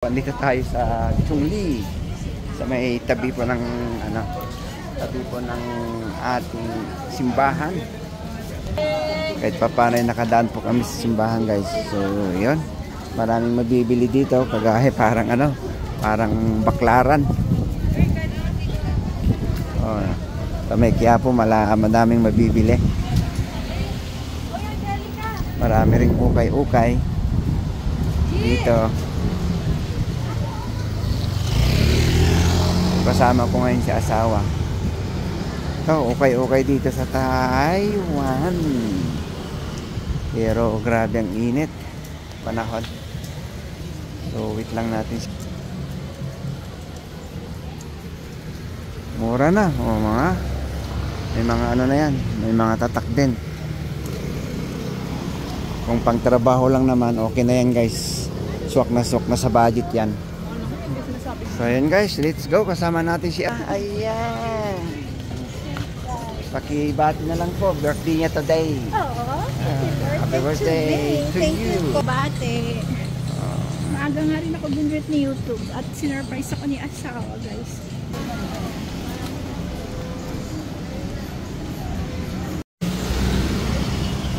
Andito tayo sa Chungli, sa may tabi po ng ating simbahan. Kahit pa paano nakadaan po kami sa simbahan, guys. So, 'yun. Maraming mabibili dito, kagaya parang baklaran. Oh, sa may Quiapo madaming mabibili. Marami ring ukay-ukay dito. Kasama ko ngayon si asawa. Ito, okay dito sa Taiwan. Pero grabe ang init panahon. So wait lang natin. Mura na. May mga na yan. May mga tatak din. Kung pang trabaho lang naman, okay na yan, guys. Swak na sa budget yan. So ayan, guys, let's go. Kasama natin siya. Ayan. Pakibati na lang po. Birthday niya today. Happy birthday to you. Bate. Maaga nga rin ako binret ni YouTube at sinurprise ako ni asawa, guys.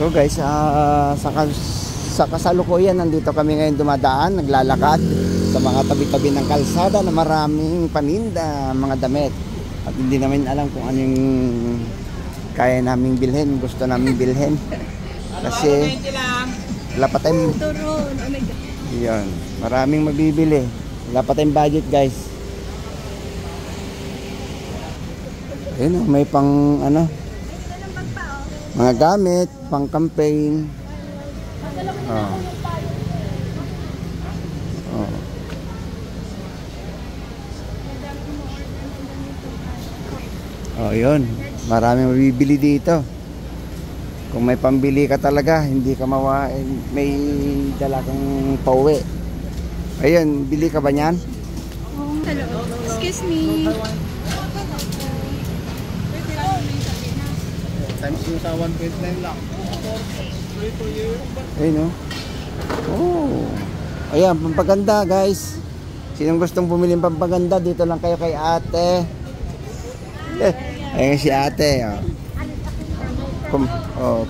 So guys, sa kasalukuyan nandito kami ngayon dumadaan, naglalakad sa mga tabi-tabi ng kalsada na maraming paninda, mga damit. At hindi namin alam kung ano yung kaya naming bilhin, gusto naming bilhin. Kasi wala pa tayong yun, maraming mabibili. Wala pa tayong budget, guys. Ayun, may pang mga gamit, pang campaign. Yun. Maraming mabibili dito. Kung may pambili ka talaga, hindi ka may dala kang pauwi. Ayun, bili ka ba niyan? Hello. Excuse me. Times yung sa 1.9 lang. Ayun, ayan, pampaganda, guys. Sinong gustong bumili ng pampaganda, dito lang kayo kay ate. Ayan si ate.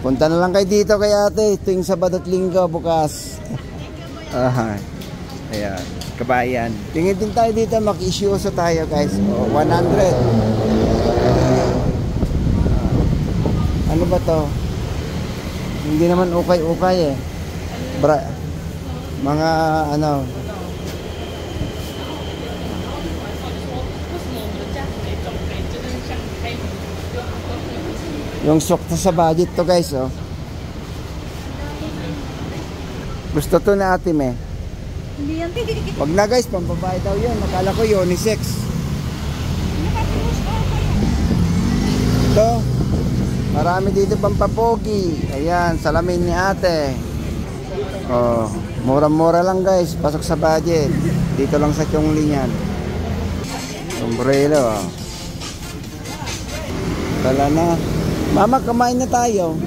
Punta na lang kayo dito kay ate tuwing Sabado at Linggo bukas. Ayan, kabayan. Tingin din tayo dito, makisyoso tayo, guys. 100. Ano ba to? Hindi naman ukay-ukay eh. Mga yung sok sa budget to, guys, Gusto to na ate me. Hindi yan. Wag na, guys, pambabae daw yun. Nakala ko unisex. Ito, marami dito pampapogi. Ayan, salamin ni ate. Mura-mura lang, guys. Pasok sa budget. Dito lang sa Chungli yan. Sombrero. Tala na. Mama, kumain na tayo.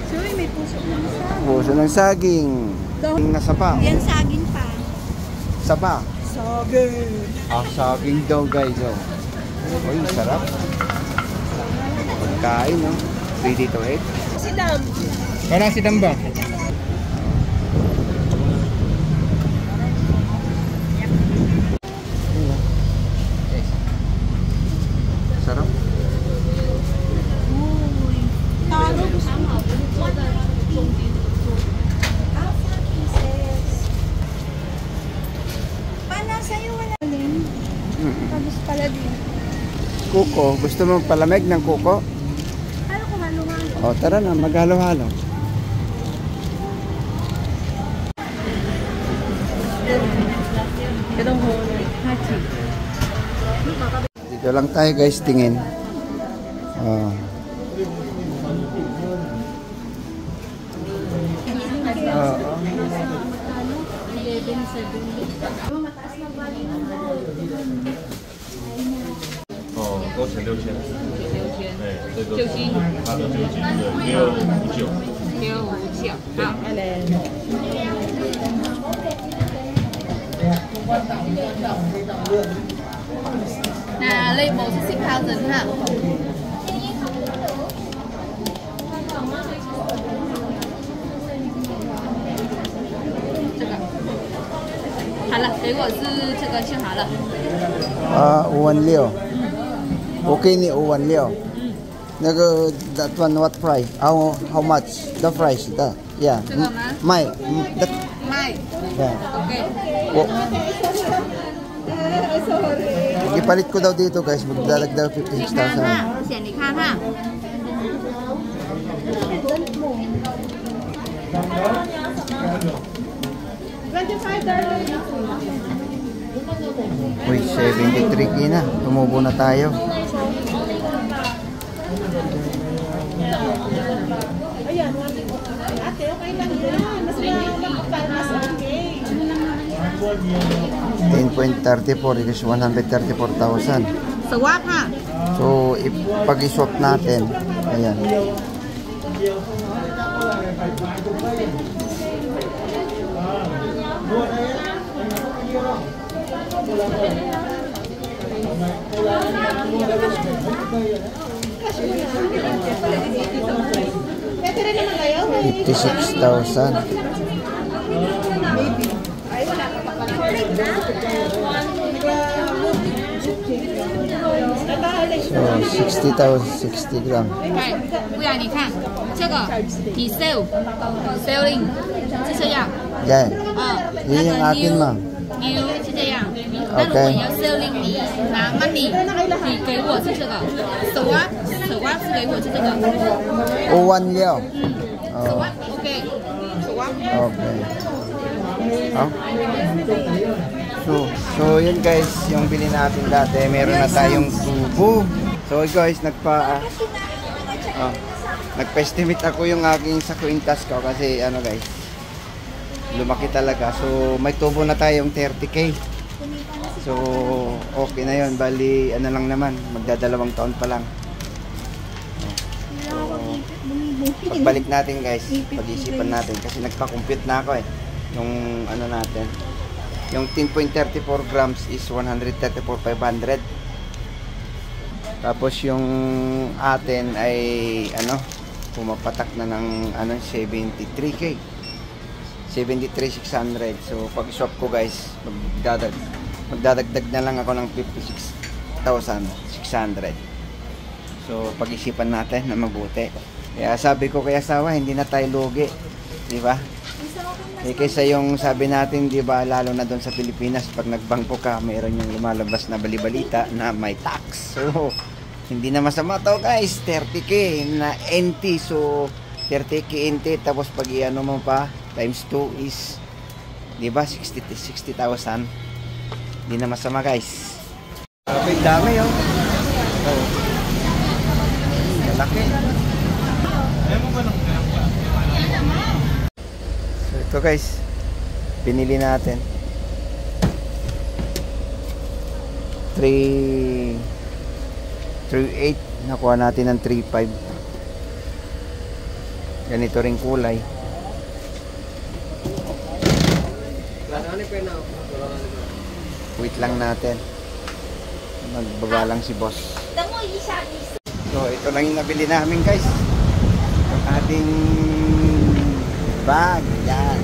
Sorry, may puso ng saging. Puso ng saging. Na sapa. Yan saging pa. Sapa. Saging. Saging daw, guys. Uy, sarap. Pagkain, Ready to eat. Si Dam. Parang si Dam ba? Sarap. Uy. Taro. Paano sa'yo wala din? Tapos pala din. Kuko. Gusto mo palamig ng kuko? Ano kung halo-halo? Tara na. Maghalo-halo. Dito lang tayo, guys, tingin. Go solution. 这个酒精它的酒精对659。 659好。那 label 是10,000哈。这个好了，给我是这个就好了。 516. Okay ni 516. Naga that one what price? How much? The price the yeah. 这个吗？ My that 卖 yeah. OK。 Ipalit ko daw dito guys, magdadagdag 你看 56,000. 哈，姐，你看哈。 Uy, 73k na. Tumubo na tayo. $10.34 is 134,000. Swap ha. So, pag-swap natin, ayan. $56,000. So 60,000, 60 gram. 看，不然你看这个，你 selling 是这样， Yan. 那 Yan yung 个 akin, ma'am. new 是这样。那如果你要 selling 你拿 money，你给我是这个，swap 是给我是这个， Uwan liao. swap OK swap。 Okay. Oh. So yun guys, yung bili natin dati, meron na tayong tubo. So guys, nagpa-estimate ako yung aking sa kwintas ko kasi ano guys, lumaki talaga. So may tubo na tayong 30k. So okay na yun, bali ano lang naman, magdadalawang taon pa lang. So, pagbalik natin guys, pag-isipan natin kasi nagpa-compute na ako yung ano natin. Yung 10.34 grams is 134,500. Tapos yung atin ay ano, pumapatak na ng ano 73k. 73,600. So pag swap ko guys, magdadagdag na lang ako ng 56,600. So pag-isipan natin na mabuti. Kaya sabi ko kay asawa, hindi na tayo lugi, di ba? Kaysa yung sabi natin, di ba, lalo na doon sa Pilipinas, pag nagbangko ka, mayroon yung lumalabas na balibalita na may tax. So, hindi na masama to guys, 30k na NT. So, 30k NT, tapos pag iano mo pa, times 2 is, di ba, 60,000. Hindi na masama guys. Okay, dami yun. So, malaki. Ito guys, binili natin 3.8, nakuha natin ng 3.5. Ganito ring kulay. Wait lang natin, magbaba lang si boss. So ito lang yung nabili namin guys, yung ating bag. Yan.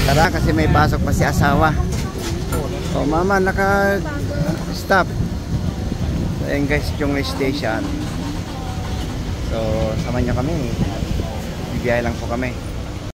Tara kasi may pasok pa si asawa. So mama naka-stop. So ayun guys, yung station. So sama nyo kami. Bibiyahe lang po kami.